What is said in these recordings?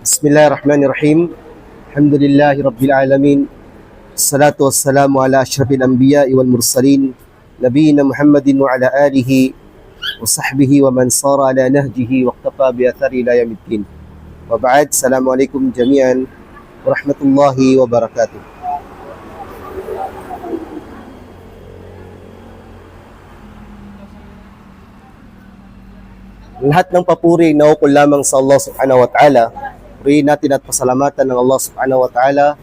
Bismillahirrahmanirrahim. Alhamdulillahi Rabbil Alamin. Assalatu wassalamu ala ashrafil anbiya'i wal mursalin. Nabiyina Muhammadin wa ala alihi wa sahbihi wa man sara ala nahjihi wa iqtafa bi athari ila yaumiddin. Wa ba'd, assalamualaikum jami'an wa rahmatullahi wa barakatuh. Lahat ng papuri naukol lamang sa Allah subhanahu wa ta'ala. Purihin natin at pasalamatan ng Allah subhanahu wa ta'ala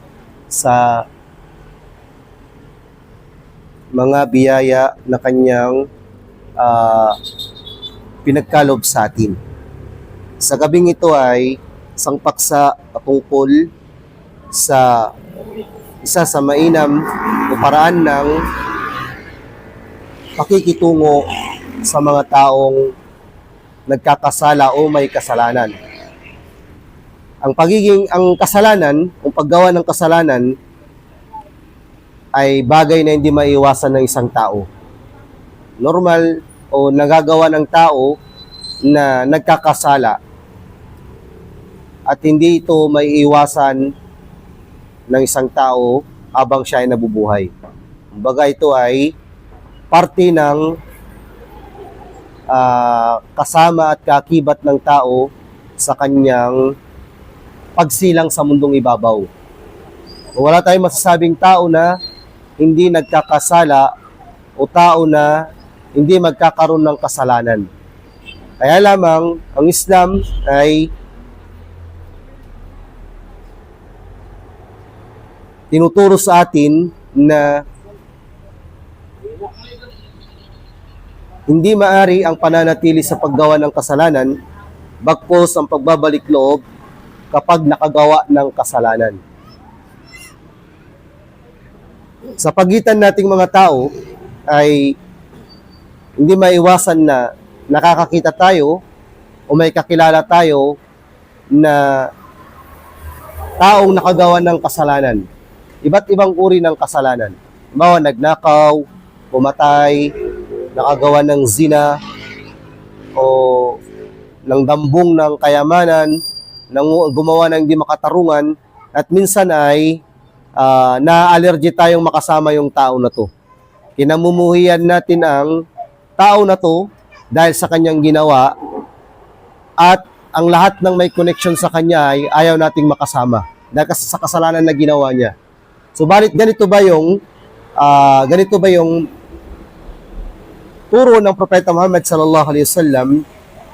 sa mga biyaya na kanyang pinagkalob sa atin. Sa gabing ito ay isang paksa patungkol sa isa sa mainam o paraan ng pakikitungo sa mga taong nagkakasala o may kasalanan. Ang kasalanan, o paggawa ng kasalanan ay bagay na hindi maiwasan ng isang tao. Normal o nagagawa ng tao na nagkakasala at hindi ito maiiwasan ng isang tao habang siya ay nabubuhay. Kumbaga ito ay parte ng kasama at kakibat ng tao sa kanyang pagsilang sa mundong ibabaw. Wala tayong masasabing tao na hindi nagkakasala o tao na hindi magkakaroon ng kasalanan. Kaya lamang ang Islam ay tinuturo sa atin na hindi maari ang pananatili sa paggawa ng kasalanan, bagpos ang pagbabalik loob kapag nakagawa ng kasalanan. Sa pagitan nating mga tao ay hindi maiwasan na nakakakita tayo o may kakilala tayo na taong nakagawa ng kasalanan. Iba't ibang uri ng kasalanan. Halimbawa, nagnakaw, pumatay, nakagawa ng zina o ng dambong ng kayamanan, gumawa ng hindi makatarungan, at minsan ay na-allergy tayong makasama yung tao na to. Kinamumuhian natin ang tao na to dahil sa kanyang ginawa, at ang lahat ng may connection sa kanya ay ayaw nating makasama dahil sa kasalanan na ginawa niya. So, ganito ba yung turo ng Propeta Muhammad sallallahu alaihi wasallam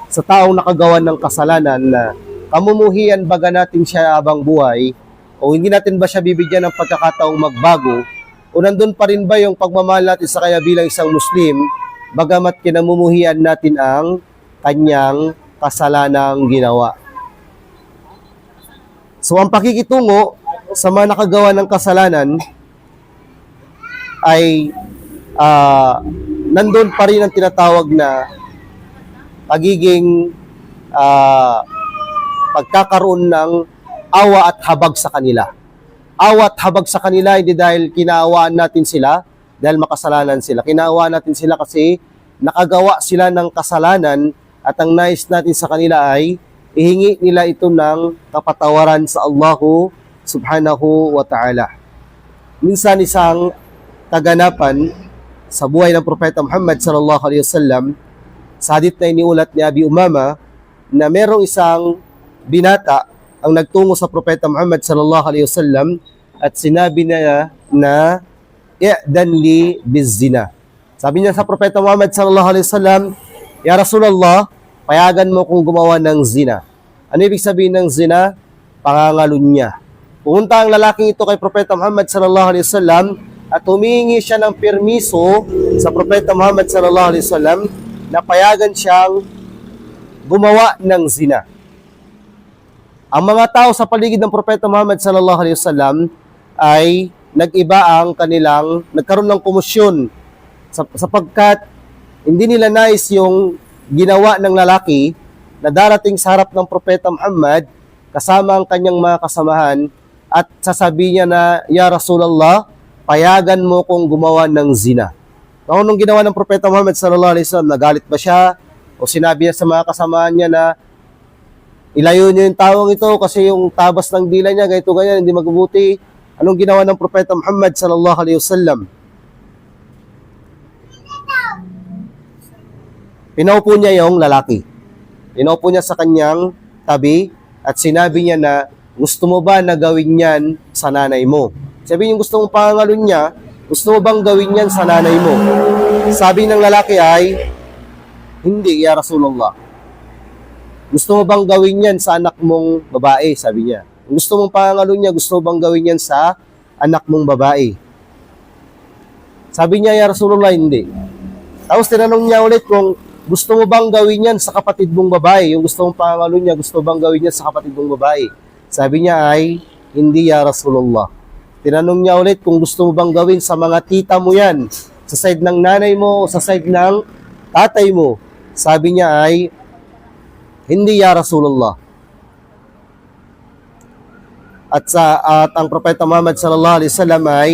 sa taong nakagawa ng kasalanan na kamumuhian baga natin siya habang buhay, o hindi natin ba siya bibigyan ng pagkakataong magbago, o nandun pa rin ba yung pagmamahal natin sa kanya bilang isang Muslim bagamat kinamumuhian natin ang kanyang kasalanang ginawa. So ang pakikitungo sa mga nakagawa ng kasalanan ay nandun pa rin ang tinatawag na pagiging pagkakaroon ng awa at habag sa kanila. Awa at habag sa kanila hindi dahil kinaawaan natin sila, dahil makasalanan sila. Kinaawaan natin sila kasi nakagawa sila ng kasalanan, at ang nais natin sa kanila ay ihingi nila ito ng kapatawaran sa Allah subhanahu wa ta'ala. Minsan isang kaganapan sa buhay ng Propeta Muhammad sallallahu alaihi wasallam, sa hadith na iniulat ni Abi Umama, na merong isang binata ang nagtungo sa Propeta Muhammad sallallahu alaihi wasallam at sinabi niya na i'dan li bizzina. Sabi niya sa Propeta Muhammad sallallahu alaihi wasallam, "Ya Rasulullah, payagan mo kung gumawa ng zina." Ano ibig sabihin ng zina? Pangangalunya. Pumunta ang lalaking ito kay Propeta Muhammad sallallahu alaihi wasallam at humingi siya ng permiso sa Propeta Muhammad sallallahu alaihi wasallam na payagan siyang gumawa ng zina. Ang mga tao sa paligid ng Propeta Muhammad sallallahu alaihi wasallam ay nagkaroon ng komosyon sapagkat hindi nila nais yung ginawa ng lalaki na darating sa harap ng Propeta Muhammad kasama ang kanyang mga kasamahan at sasabihin niya na, "Ya Rasulullah, payagan mo kung gumawa ng zina." Nung ginawa ng Propeta Muhammad sallallahu alaihi wasallam, nagalit ba siya? O sinabi niya sa mga kasamahan niya na Ilayo niyo yung tawang ito kasi yung tabas ng dila niya, ganito ganyan, hindi magbubuti. Anong ginawa ng Propeta Muhammad sallallahu alaihi wasallam? Pinaupo niya yung lalaki. Pinaupo niya sa kanyang tabi at sinabi niya na, gusto mo ba na gawin yan sa nanay mo? Sabi niya, gusto mong pangalon niya, gusto mo bang gawin yan sa nanay mo? Sabi ng lalaki ay, hindi, ya Rasulullah. Gusto mo bang gawin yan sa anak mong babae? Sabi niya. Gusto mong pangalon niya, gusto mo bang gawin yan sa anak mong babae? Sabi niya, ya Rasulullah, hindi. Tapos tinanong niya ulit kung gusto mo bang gawin yan sa kapatid mong babae? Yung gusto mong pangalon niya, gusto mo bang gawin yan sa kapatid mong babae? Sabi niya ay, hindi, ya Rasulullah. Tinanong niya ulit kung gusto mo bang gawin sa mga tita mo yan, sa side ng nanay mo o sa side ng tatay mo. Sabi niya ay, hindi, ya Rasulullah. At ang Propeta Muhammad sallallahu alaihi wasallam ay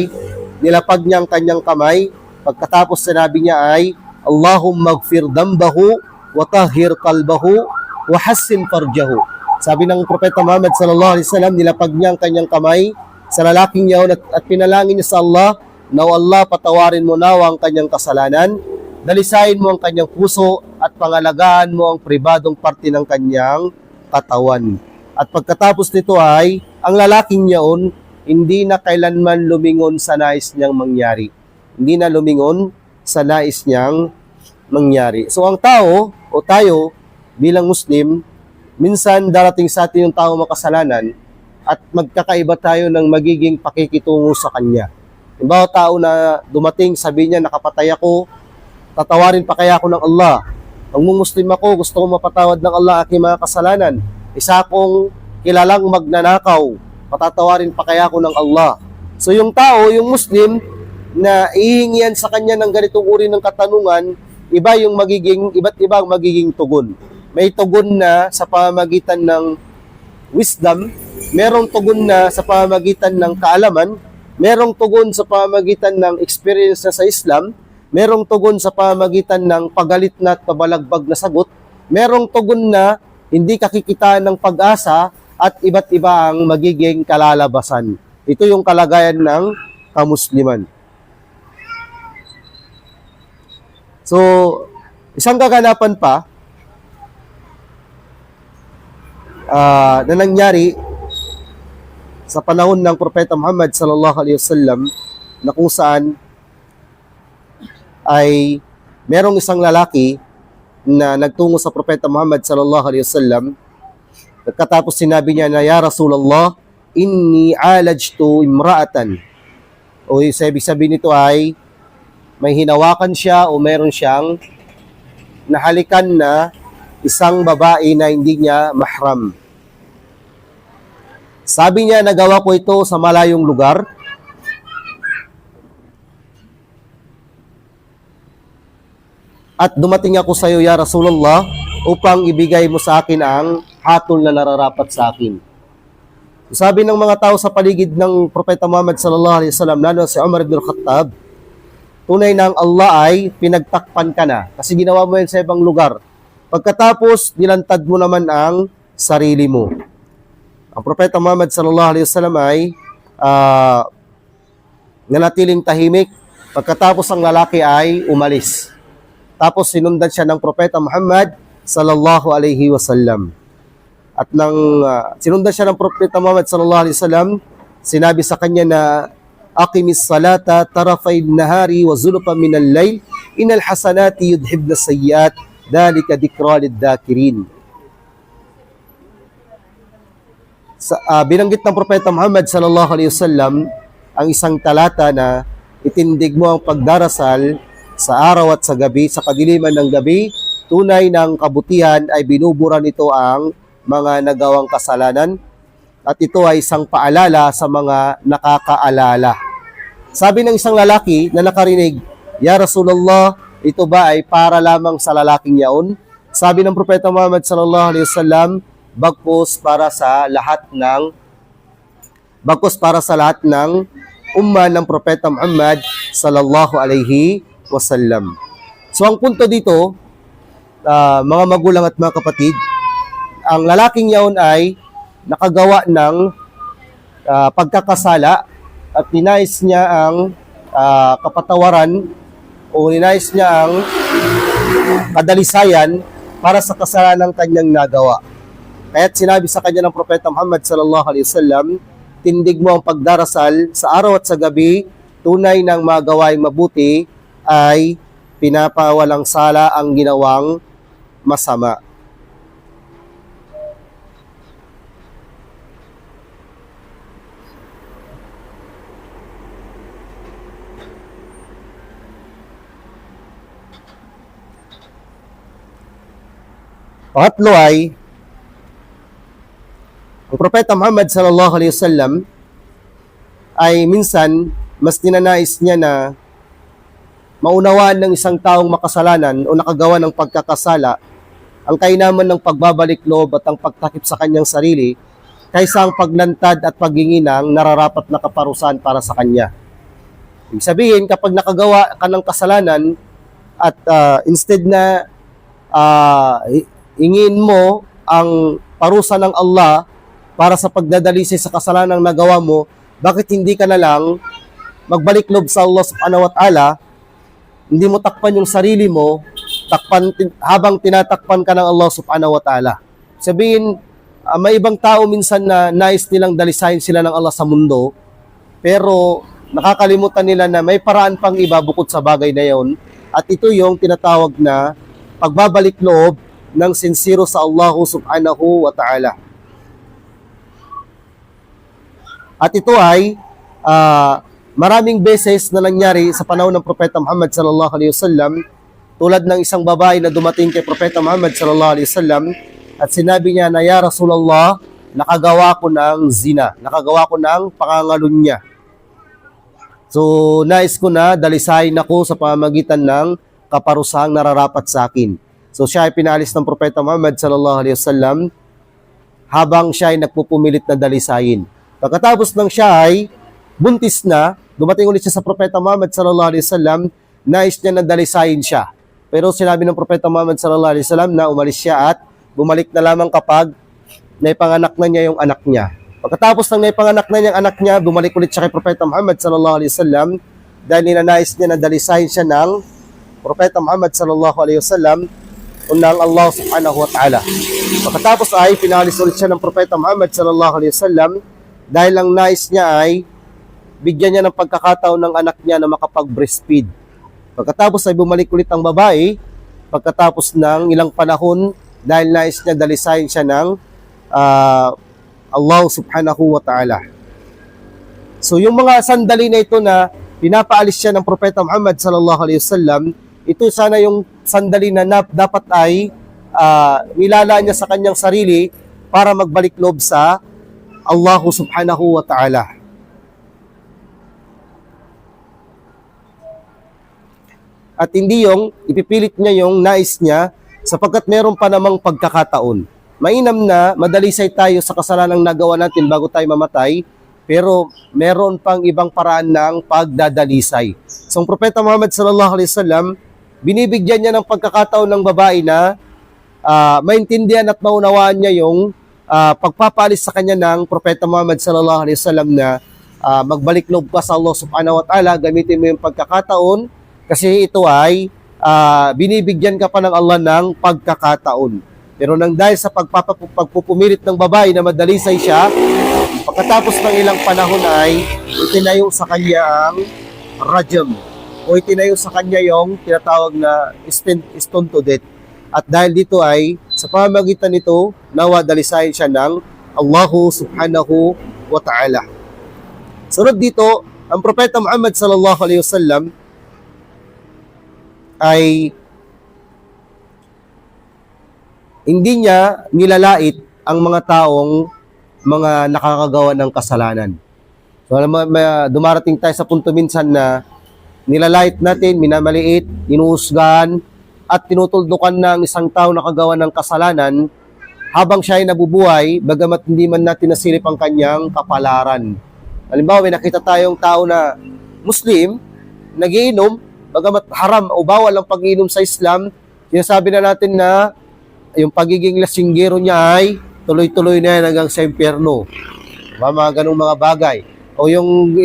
nilapag niya ang kanyang kamay. Pagkatapos sinabi niya ay, Allahumma gfir dambahu wa tahhir qalbahu wa hassin farjahu. Sabi ng Propeta Muhammad sallallahu alaihi wasallam, nilapag niya ang kanyang kamay sa lalaking yaon at pinalangin niya sa Allah na Allah patawarin mo na ang kanyang kasalanan, dalisayin mo ang kanyang puso at pangalagaan mo ang pribadong parte ng kanyang katawan. At pagkatapos nito ay, ang lalaking yaon, hindi na kailanman lumingon sa nais niyang mangyari. Hindi na lumingon sa nais niyang mangyari. So ang tao, o tayo, bilang Muslim, minsan darating sa atin yung tao makasalanan at magkakaiba tayo ng magiging pakikitungo sa kanya. Halimbawa, tao na dumating, sabi niya, nakapatay ako, tatawarin pa kaya ako ng Allah. Ang Muslim ako, gusto ko mapatawad ng Allah aking mga kasalanan. Isa akong kilalang magnanakaw, patatawarin pa kaya ako ng Allah. So yung tao, yung Muslim, na ihingian sa kanya ng ganitong uri ng katanungan, iba't iba ang magiging tugon. May tugon na sa pamamagitan ng wisdom, merong tugon na sa pamamagitan ng kaalaman, merong tugon sa pamamagitan ng experience na sa Islam, merong tugon sa pamamagitan ng pagalit na at pabalagbag na sagot, merong tugon na hindi kakikitaan ng pag-asa at iba't iba ang magiging kalalabasan. Ito yung kalagayan ng kamusliman. So, isang kaganapan pa na nangyari sa panahon ng Propeta Muhammad sallallahu alaihi wasallam na kung saan ay merong isang lalaki na nagtungo sa Propeta Muhammad sallallahu alaihi wasallam. Pagkatapos sinabi niya na, ya Rasulullah, inni alajtu imra'atan. O ibig sabihin nito ay may hinawakan siya o meron siyang nahalikan na isang babae na hindi niya mahram. Sabi niya, nagawa ko ito sa malayong lugar. At dumating ako sa iyo, ya Rasulullah, upang ibigay mo sa akin ang hatol na nararapat sa akin. Sabi ng mga tao sa paligid ng Propeta Muhammad sallallahu alaihi wasallam, lalo si Umar ibn Khattab, tunay na ang Allah ay pinagtakpan ka na kasi ginawa mo yan sa ibang lugar. Pagkatapos, nilantad mo naman ang sarili mo. Ang Propeta Muhammad sallallahu alaihi wasallam ay nanatiling tahimik. Pagkatapos ang lalaki ay umalis. Tapos sinundan siya ng Propeta Muhammad sallallahu alaihi wasallam. At nang sinundan siya ng Propeta Muhammad sallallahu alaihi wasallam, sinabi sa kanya na aqimis salata tarafay nahari wa zulufan min al-layl inal hasanati yudhibna sayyiat dhalika dhikra lid-dhakirin. Binanggit ng Propeta Muhammad sallallahu alaihi wasallam ang isang talata na itindig mo ang pagdarasal sa araw at sa gabi, sa kadiliman ng gabi, tunay ng kabutihan ay binubura nito ang mga nagawang kasalanan at ito ay isang paalala sa mga nakakaalala. Sabi ng isang lalaki na nakarinig, ya Rasulullah, ito ba ay para lamang sa lalaking yaon? Sabi ng Propeta Muhammad sallallahu alaihi wasallam, bagkus para sa lahat ng umma ng Propeta Muhammad sallallahu alaihi wasallam. So ang punto dito, mga magulang at mga kapatid, ang lalaking yaon ay nakagawa ng pagkakasala at ninais niya ang kapatawaran o ninais niya ang kadalisayan para sa kasalanang kanyang nagawa. Kaya't sinabi sa kanya ng Propeta Muhammad sallallahu alaihi wasallam, tindig mo ang pagdarasal sa araw at sa gabi, tunay ng magawaing mabuti ay pinapawalang sala ang ginawang masama. Pangatlo ay, ang Propeta Muhammad sallallahu alaihi wasallam ay minsan mas ninanais niya na maunawaan ng isang taong makasalanan o nakagawa ng pagkakasala ang kainaman ng pagbabalik loob at ang pagtakip sa kanyang sarili kaysa ang paglantad at paghingi ng nararapat na kaparusahan para sa kanya. Ibig sabihin, kapag nakagawa ka ng kasalanan at instead na hingin mo ang parusa ng Allah para sa pagdadalisay sa kasalanang nagawa mo, bakit hindi ka na lang magbalik loob sa Allah subhanahu wa ta'ala, hindi mo takpan yung sarili mo, habang tinatakpan ka ng Allah subhanahu wa ta'ala. Sabihin, may ibang tao minsan na nais nilang dalisayin sila ng Allah sa mundo, pero nakakalimutan nila na may paraan pang iba bukod sa bagay na yon, at ito yung tinatawag na pagbabalik loob ng sincero sa Allah subhanahu wa ta'ala. At ito ay maraming beses na nangyari sa panahon ng Propeta Muhammad sallallahu alaihi wasallam, tulad ng isang babae na dumating kay Propeta Muhammad sallallahu alaihi wasallam at sinabi niya na, "Ya Rasulullah, nakagawa ko ng zina, nakagawa ko ng pangangalunya. So, nais ko na dalisayin ako sa pamamagitan ng kaparusahang nararapat sa akin." So, siya ay pinalis ng Propeta Muhammad sallallahu alaihi wasallam habang siya ay nagpupumilit na dalisayin. Pagkatapos ng siya ay buntis na, dumating ulit siya sa Propeta Muhammad sallallahu alaihi wasallam, nais niya na dalisayin siya. Pero sinabi ng Propeta Muhammad sallallahu alaihi wasallam na umalis siya at bumalik na lamang kapag naipanganak na niya yung anak niya. Pagkatapos ng naipanganak na niyang anak niya, bumalik ulit siya kay Propeta Muhammad sallallahu alaihi wasallam dahil ninanais niya na dalisayin siya ng Propeta Muhammad sallallahu alaihi wasallam unang Allah subhanahu wa ta'ala. Pagkatapos ay pinalis ulit siya ng Propeta Muhammad sallallahu alaihi wasallam dahil ang nais niya ay bigyan niya ng pagkakataon ng anak niya na makapag-breastfeed. Pagkatapos ay bumalik ulit ang babae, pagkatapos ng ilang panahon dahil nais niya dalisayin siya ng Allah subhanahu wa ta'ala. So yung mga sandali na ito na pinapaalis siya ng Propeta Muhammad sallallahu alaihi wasallam, ito sana yung sandali na dapat ay nilalaan niya sa kanyang sarili para magbalik loob sa Allah subhanahu wa ta'ala. At hindi yung ipipilit niya yung nais niya sapagkat meron pa namang pagkakataon. Mainam na madalisay tayo sa kasalanang nagawa natin bago tayo mamatay, pero meron pang ibang paraan ng pagdadalisay. So ang Propeta Muhammad sallallahu alaihi wasallam, binibigyan niya ng pagkakataon ng babae na maintindihan at maunawaan niya yung pagpapalis sa kanya ng Propeta Muhammad sallallahu alaihi wasallam na magbalik loob ka sa Allah subhanahu wa ta'ala, gamitin mo yung pagkakataon kasi ito ay binibigyan ka pa ng Allah ng pagkakataon. Pero nang dahil sa pagpupumilit ng babae na madalisay siya, pagkatapos ng ilang panahon ay itinayo sa kanya ang rajam o itinayo sa kanya yung tinatawag na stone to death. At dahil dito ay sa pamamagitan nito nawa dalisayin siya ng Allah subhanahu wa ta'ala. Sunod dito, ang Propeta Muhammad sallallahu alaihi wasallam ay hindi niya nilalait ang mga taong mga nakakagawa ng kasalanan. So dumarating tayo sa punto minsan na nilalait natin, minamaliit, inuusgahan, at tinutuldukan ng isang tao nakagawa ng kasalanan habang siya ay nabubuhay, bagamat hindi man natin nasilip ang kanyang kapalaran. Halimbawa, may nakita tayong tao na Muslim, nagiinom, bagamat haram o bawal ang pag-inom sa Islam, sinasabi na natin na yung pagiging lasinggero niya ay tuloy-tuloy na yan hanggang sa impyerno. Mga ganung mga bagay. O yung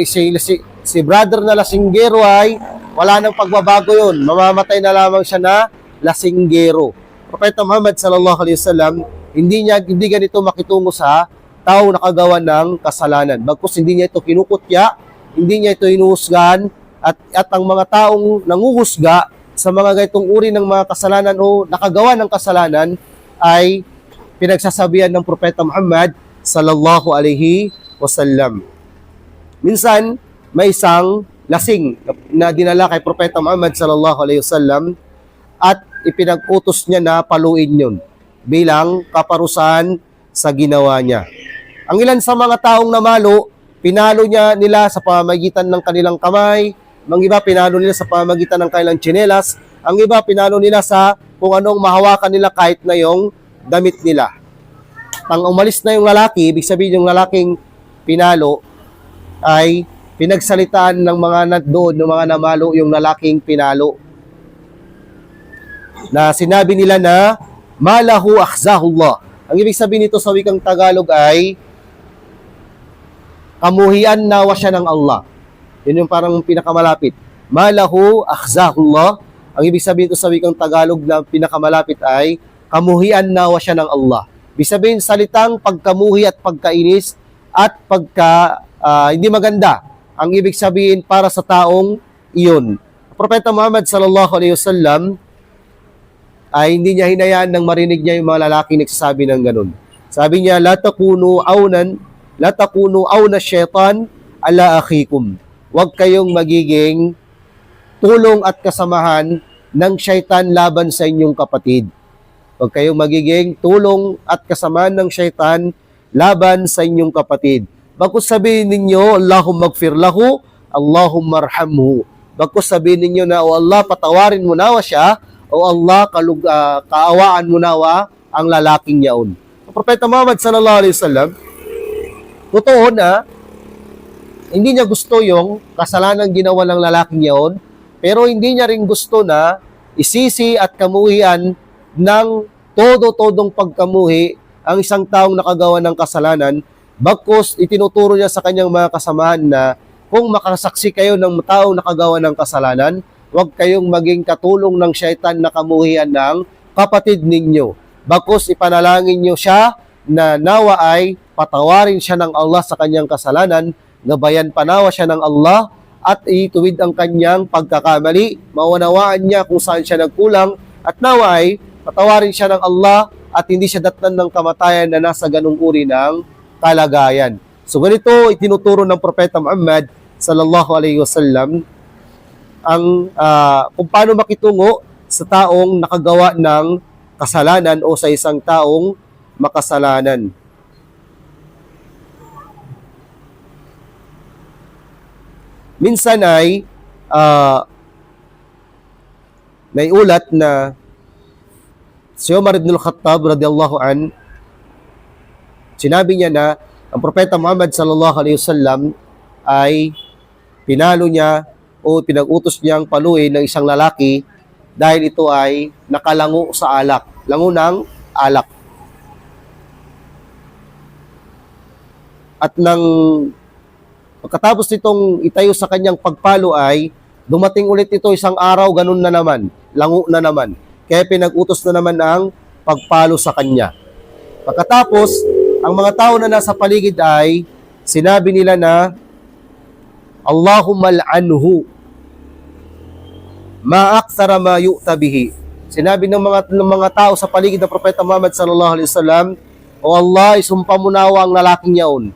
si brother na lasinggero ay wala nang pagbabago yun. Mamamatay na lamang siya na lasinggero. Propeta Muhammad sallallahu alaihi wasallam, hindi ganito makitungo sa tao nakagawa ng kasalanan. Bagkus hindi niya ito kinukutya, hindi niya ito hinuhusgahan, at ang mga taong nanguhusga sa mga ganitong uri ng mga kasalanan o nakagawa ng kasalanan ay pinagsasabihan ng Propeta Muhammad sallallahu alaihi wasallam. Minsan, may isang lasing na dinala kay Propeta Muhammad sallallahu alaihi wasallam at ipinag-utos niya na paluin yun bilang kaparusahan sa ginawa niya. Ang ilan sa mga taong namalo, pinalo nila sa pamamagitan ng kanilang kamay, ang iba pinalo nila sa pamamagitan ng kanilang tsinelas, ang iba pinalo nila sa kung anong mahawakan nila kahit na yung damit nila. Pang umalis na yung lalaki, ibig sabihin yung lalaking pinalo ay pinagsalitaan ng mga nandoon, ng mga namalo yung lalaking pinalo. Na sinabi nila na malahu akhzahullah. Ang ibig sabihin nito sa wikang Tagalog ay kamuhian nawa siya ng Allah. Yun yung parang pinakamalapit. Malahu akhzahullah. Ang ibig sabihin ito sa wikang Tagalog na pinakamalapit ay kamuhian nawa siya ng Allah. Ibig sabihin salitang pagkamuhi at pagkainis at hindi maganda. Ang ibig sabihin para sa taong iyon. Propeta Muhammad sallallahu alaihi wasallam ay hindi niya hinayaan nang marinig niya yung mga lalaki nagsasabi ng ganun. Sabi niya, la takunu awna syaitan ala akhikum. Huwag kayong magiging tulong at kasamahan ng syaitan laban sa inyong kapatid. Huwag kayong magiging tulong at kasamahan ng syaitan laban sa inyong kapatid. Bagkus sabihin ninyo, Allahumma gfir lahu, Allahumma arhamhu. Bagkus sabihin ninyo na, O Allah, patawarin mo nawa siya, O Allah, kaawaan mo nawa ang lalaking yaon. Ang Propeta Muhammad sallallahu alaihi wasallam, totoo na, hindi niya gusto yung kasalanan ginawa ng lalaking yaon, pero hindi niya rin gusto na isisi at kamuhian ng todo-todong pagkamuhi ang isang taong nakagawa ng kasalanan. Bagkus itinuturo niya sa kanyang mga kasamahan na kung makasaksi kayo ng taong nakagawa ng kasalanan, huwag kayong maging katulong ng syaitan na kamuhian ng kapatid ninyo. Bagkus ipanalangin niyo siya na nawa ay patawarin siya ng Allah sa kanyang kasalanan, gabayan panawa siya ng Allah at ituwid ang kanyang pagkakamali, maunawaan niya kung saan siya nagkulang at nawa ay patawarin siya ng Allah at hindi siya datnan ng kamatayan na nasa ganung uri ng kalagayan. So ganito itinuturo ng Propeta Muhammad sallallahu alaihi wasallam ang kung paano makitungo sa taong nakagawa ng kasalanan o sa isang taong makasalanan. Minsan ay naiulat na si Umar ibn al-Khattab radiyallahu an, sinabi niya na ang Propeta Muhammad sallallahu alaihi wasallam ay pinalo niya o pinag-utos niyang paluin ng isang lalaki dahil ito ay nakalango sa alak, lango ng alak. At nang pagkatapos nitong itayo sa kanyang pagpalo ay dumating ulit ito isang araw, ganun na naman, lango na naman. Kaya pinag-utos na naman ang pagpalo sa kanya. Pagkatapos, ang mga tao na nasa paligid ay sinabi nila na Allahumma al'anhu ma aktsara ma yu'ta bihi. Sinabi ng mga tao sa paligid ng Propeta Muhammad sallallahu alaihi wasallam, O Allah, isumpa mo nawa ang lalaking yaon.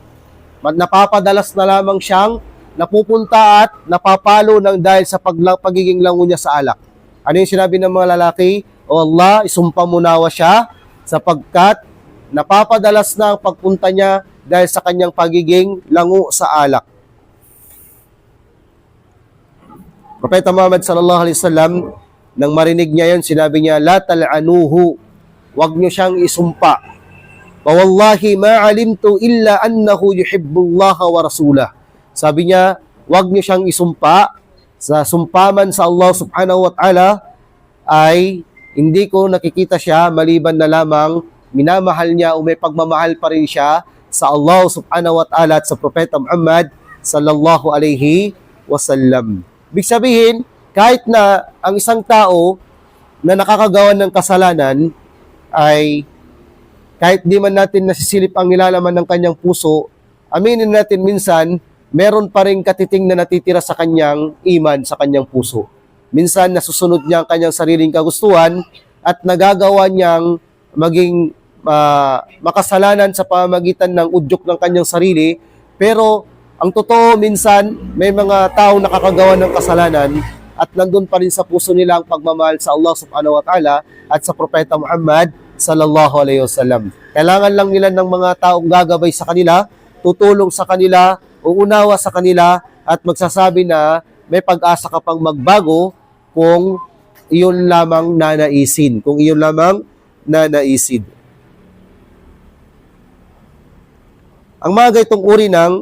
Napapadalas na lamang siyang napupunta at napapalo ng dahil sa pagiging lango niya sa alak. Ano yung sinabi ng mga lalaki? O Allah, isumpa mo nawa siya sapagkat napapadalas na ang pagpunta niya dahil sa kanyang pagiging lango sa alak. Propeta Muhammad sallallahu alaihi wasallam, nang marinig niya yon, sinabi niya, La tal'anuhu, wag niyo siyang isumpa. Wa wallahi ma alimtu illa annahu yuhibbullaha wa rasulah. Sabi niya, wag niyo siyang isumpa. Sa sumpaman sa Allah subhanahu wa ta'ala ay hindi ko nakikita siya maliban na lamang minamahal niya o may pagmamahal pa rin siya sa Allah subhanahu wa ta'ala at sa Propeta Muhammad sallallahu alaihi wasallam. Ibig sabihin, kahit na ang isang tao na nakakagawa ng kasalanan ay kahit di man natin nasisilip ang nilalaman ng kanyang puso, aminin natin minsan, meron pa rin katiting na natitira sa kanyang iman, sa kanyang puso. Minsan nasusunod niya ang kanyang sariling kagustuhan at nagagawa niyang maging makasalanan sa pamamagitan ng udyok ng kanyang sarili. Pero ang totoo, minsan may mga taong nakakagawa ng kasalanan at nandun pa rin sa puso nila ang pagmamahal sa Allah subhanahu wa ta'ala at sa Propeta Muhammad sallallahu alaihi wasallam. Kailangan lang nila ng mga taong gagabay sa kanila, tutulong sa kanila, uunawa sa kanila at magsasabi na may pag-asa ka pang magbago kung iyon lamang nanaisin. Kung iyon lamang nanaisin. Ang mga gaitong uri ng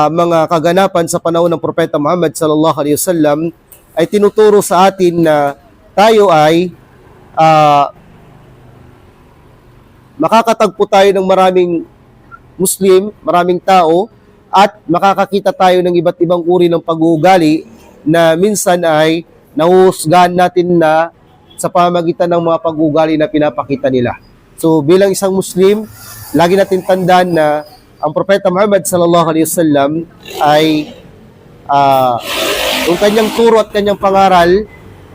mga kaganapan sa panahon ng Propeta Muhammad sallallahu alaihi wasallam ay tinuturo sa atin na tayo ay makakatagpo tayo ng maraming Muslim, maraming tao, at makakakita tayo ng iba't ibang uri ng pag-uugali na minsan ay nahuhusgahan natin na sa pamamagitan ng mga pag-uugali na pinapakita nila. So bilang isang Muslim, lagi natin tandaan na ang Propeta Muhammad sallallahu alaihi wasallam ay yung kanyang turo at kanyang pangaral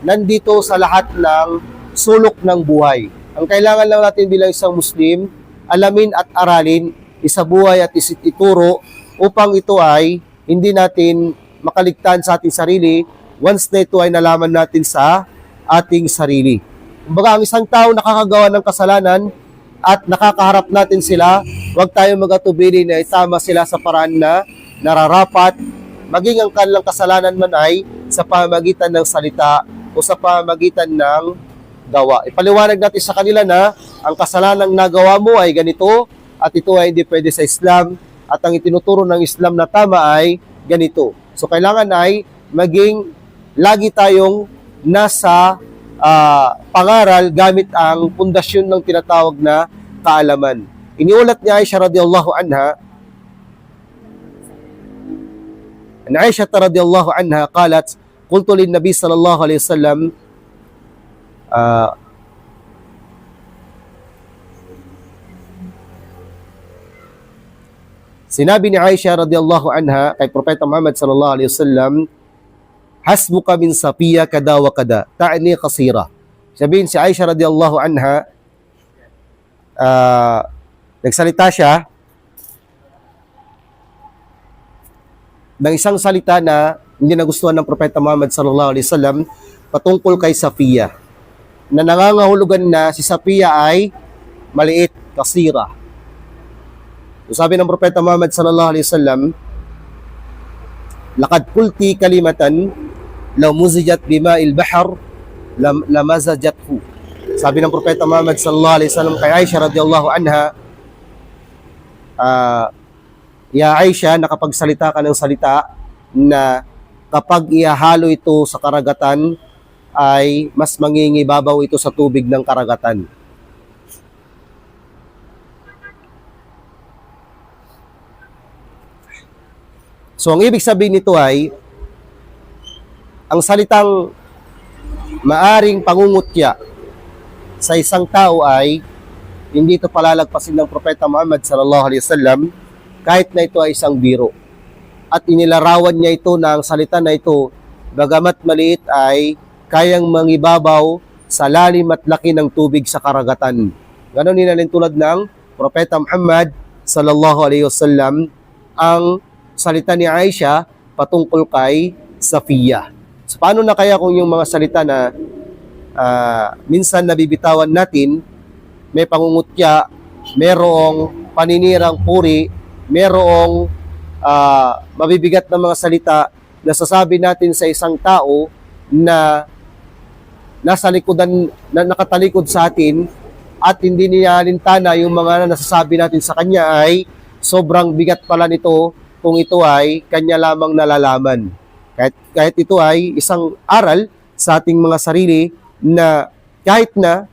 nandito sa lahat ng sulok ng buhay. Ang kailangan lang natin bilang isang Muslim, alamin at aralin, isabuhay at ituro upang ito ay hindi natin makaligtaan sa ating sarili once na ito ay nalaman natin sa ating sarili. Kumbaga, ang isang tao nakakagawa ng kasalanan at nakakaharap natin sila, huwag tayong magatubili na itama sila sa paraan na nararapat, maging ang kanilang kasalanan man ay sa pamamagitan ng salita o sa pamamagitan ng gawa. Ipaliwanag natin sa kanila na ang kasalanang nagawa mo ay ganito at ito ay hindi pwede sa Islam at ang itinuturo ng Islam na tama ay ganito. So kailangan ay maging lagi tayong nasa pangaral gamit ang pundasyon ng tinatawag na kaalaman. Iniulat ni Aisha radhiyallahu anha, an Aisha radhiyallahu anha qalat, qultu lin Nabi sallallahu alaihi wasallam, sinabi ni Aisha radhiyallahu anha kay Propeta Muhammad sallallahu alaihi wasallam, hasbuka min Safiya kada wa kada, ta'ni qasira. Sabihin si Aisha radhiyallahu anha, nagsalita siya ng isang salita na hindi nagustuhan ng Propeta Muhammad sallallahu alaihi wasallam patungkol kay Safiya, na nangangahulugan na si Safiya ay maliit, kasira. So sabi ng Propeta Muhammad sallallahu alaihi wasallam, laqad qulti kalimatan law muzijat bima'il bahr lamazajathu. Sabi ng Propeta Muhammad sallallahu alaihi wasallam kay Aisha radhiyallahu anha, ya Aisha, nakapagsalita ka ng salita na kapag ihahalo ito sa karagatan ay mas mangingibabaw ito sa tubig ng karagatan. So ang ibig sabihin nito ay ang salitang maaring pangungutya sa isang tao ay hindi ito palalagpasin ng Propeta Muhammad sallallahu alaihi wasallam kahit na ito ay isang biro. At inilarawan niya ito na ang salita na ito, bagamat maliit, ay kayang mangibabaw sa lalim at laki ng tubig sa karagatan. Ganon ninalin tulad ng Propeta Muhammad sallallahu alaihi wasallam ang salita ni Aisha patungkol kay Safiya. So, paano na kaya kung yung mga salita na minsan nabibitawan natin, may pangungutya, merong paninirang puri, merong mabibigat na mga salita na sasabi natin sa isang tao na nasa likodan, na nakatalikod sa atin at hindi niya alintana yung mga nasasabi natin sa kanya ay sobrang bigat pala nito kung ito ay kanya lamang nalalaman. Kahit ito ay isang aral sa ating mga sarili na Kahit na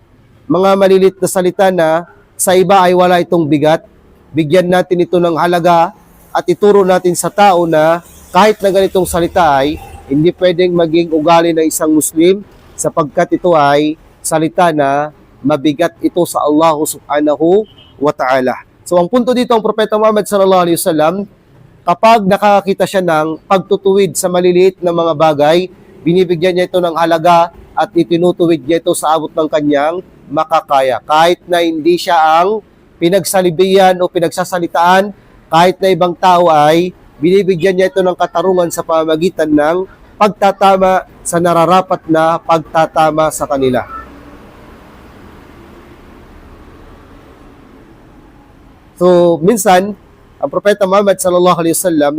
mga malilit na salita na sa iba ay wala itong bigat, bigyan natin ito ng halaga at ituro natin sa tao na kahit na ganitong salita ay hindi pwedeng maging ugali ng isang Muslim sapagkat ito ay salita na mabigat ito sa Allah subhanahu wa ta'ala. So ang punto dito ang Propeta Muhammad sallallahu alaihi wasallam, kapag nakakita siya ng pagtutuwid sa maliliit na mga bagay, binibigyan niya ito ng halaga at itinutuwid niya ito sa abot ng kanyang makakaya. Kahit na hindi siya ang pinagsalibihan o pinagsasalitaan, kahit na ibang tao ay binibigyan niya ito ng katarungan sa pamamagitan ng pagtatama sa nararapat na pagtatama sa kanila. So, minsan, ang Propeta Muhammad sallallahu alaihi wasallam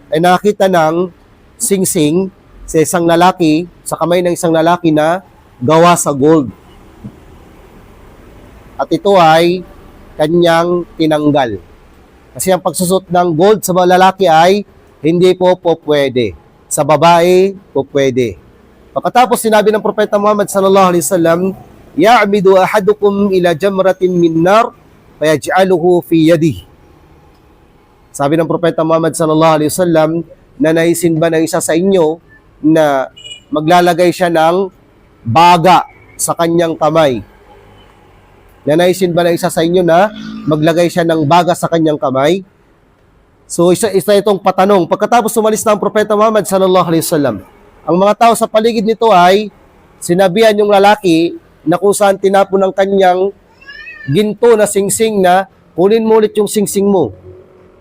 ay nakita ng singsing sa isang lalaki, sa kamay ng isang lalaki na gawa sa gold. At ito ay kanyang tinanggal. Kasi ang pagsusot ng gold sa mga lalaki ay hindi po pwede. Sa babae po pwede. Pagkatapos sinabi ng Propeta Muhammad sallallahu alaihi wasallam, "Ya'midu ahadukum ila jamratin min nar fayaj'aluhu fi yadihi." Sabi ng Propeta Muhammad sallallahu alaihi wasallam, nanaisin ba ng isa sa inyo na maglalagay siya ng baga sa kanyang kamay? Nanaisin ba ng isa sa inyo na maglagay siya ng baga sa kanyang kamay? So isa itong patanong. Pagkatapos umalis na ang Propeta Muhammad sallallahu alaihi wasallam, ang mga tao sa paligid nito ay sinabihan yung lalaki na kung saan tinapon ng kanyang ginto na singsing na kunin mo ulit yung singsing mo.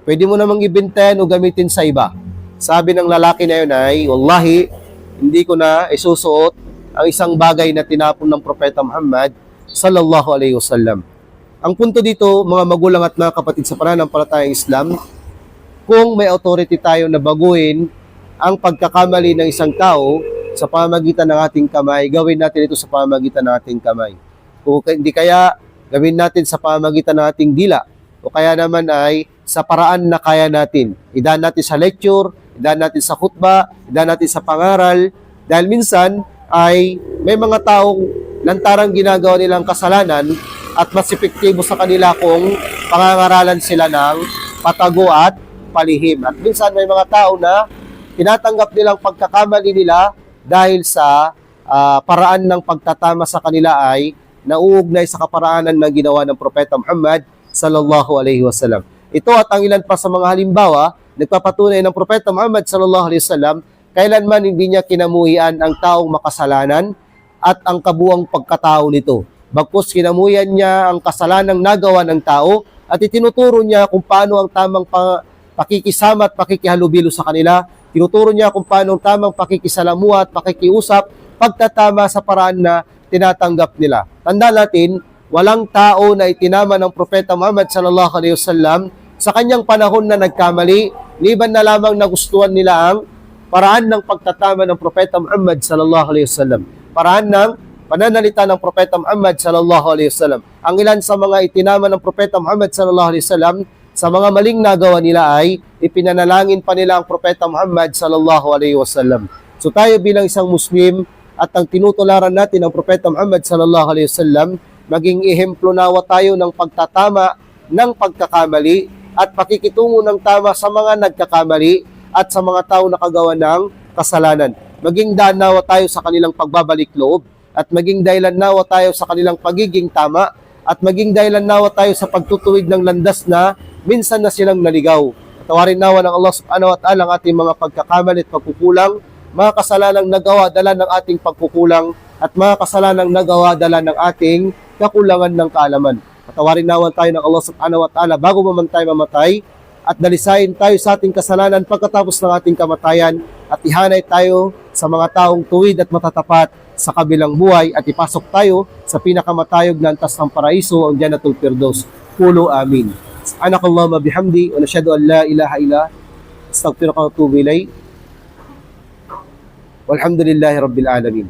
Pwede mo namang ibenta o gamitin sa iba. Sabi ng lalaki na yun ay, wallahi, hindi ko na isusuot ang isang bagay na tinapon ng Propeta Muhammad sallallahu alaihi wasallam. Ang punto dito, mga magulang at mga kapatid sa pananampalatayang Islam, kung may authority tayo na baguhin ang pagkakamali ng isang tao sa pamamagitan ng ating kamay, gawin natin ito sa pamamagitan ng ating kamay. Kung hindi kaya, gawin natin sa pamamagitan ng ating dila. O kaya naman ay sa paraan na kaya natin. Idaan natin sa lecture, idaan natin sa khutbah, idaan natin sa pangaral. Dahil minsan ay may mga taong lantarang ginagawa nilang kasalanan at mas epektibo sa kanila kung pangangaralan sila ng patago at palihim. At minsan may mga tao na tinatanggap nilang pagkakamali nila dahil sa paraan ng pagtatama sa kanila ay nauugnay sa kaparaanan na ginawa ng Propeta Muhammad sallallahu alaihi wasallam. Ito at ang ilan pa sa mga halimbawa nagpapatunay ng Propeta Muhammad sallallahu alaihi wasallam kailanman hindi niya kinamuhian ang taong makasalanan at ang kabuang pagkatao nito. Bagkus kinamuhian niya ang kasalanang nagawa ng tao at itinuturo niya kung paano ang tamang pakikisama at pakikihalubilo sa kanila. Tinuturo niya kung paano ang tamang pakikisalamuha at pakikiusap, pagtatama sa paraan na tinatanggap nila. Tanda natin, walang tao na itinama ng Propeta Muhammad sallallahu alaihi wasallam sa kanyang panahon na nagkamali, liban na lamang nagustuhan nila ang paraan ng pagtatama ng Propeta Muhammad sallallahu alaihi wasallam. Paraan ng pananalita ng Propeta Muhammad sallallahu alaihi wasallam. Ang ilan sa mga itinama ng Propeta Muhammad sallallahu alaihi wasallam sa mga maling nagawa nila ay ipinanalangin pa nila ang Propeta Muhammad sallallahu alaihi wasallam. So tayo bilang isang Muslim at ang tinutularan natin ng Propeta Muhammad sallallahu alaihi wasallam, maging ehemplo nawa tayo ng pagtatama ng pagkakamali at pakikitungo ng tama sa mga nagkakamali at sa mga tao na kagawa ng kasalanan. Maging daan nawa tayo sa kanilang pagbabalik loob at maging dahilan nawa tayo sa kanilang pagiging tama at maging dahilan nawa tayo sa pagtutuwid ng landas na minsan na silang naligaw. Patawarin nawa ng Allah subhanahu wa ta'ala ang ating mga pagkakamali at pagkukulang, mga kasalanang nagawa dala ng ating pagkukulang at mga kasalanang nagawa dala ng ating kakulangan ng kaalaman. Patawarin nawa tayo ng Allah subhanahu wa ta'ala bago man tayo mamatay at dalisayin tayo sa ating kasalanan pagkatapos ng ating kamatayan at ihanay tayo sa mga taong tuwid at matatapat sa kabilang buhay at ipasok tayo sa pinakamatayog na antas ng paraiso, ang Jannatul Firdaus. Qulu amin. Subhanakallahumma bihamdi wa nashhadu an la ilaha illa astaghfiruka wa atubu ilayk. Walhamdulillahi rabbil alamin.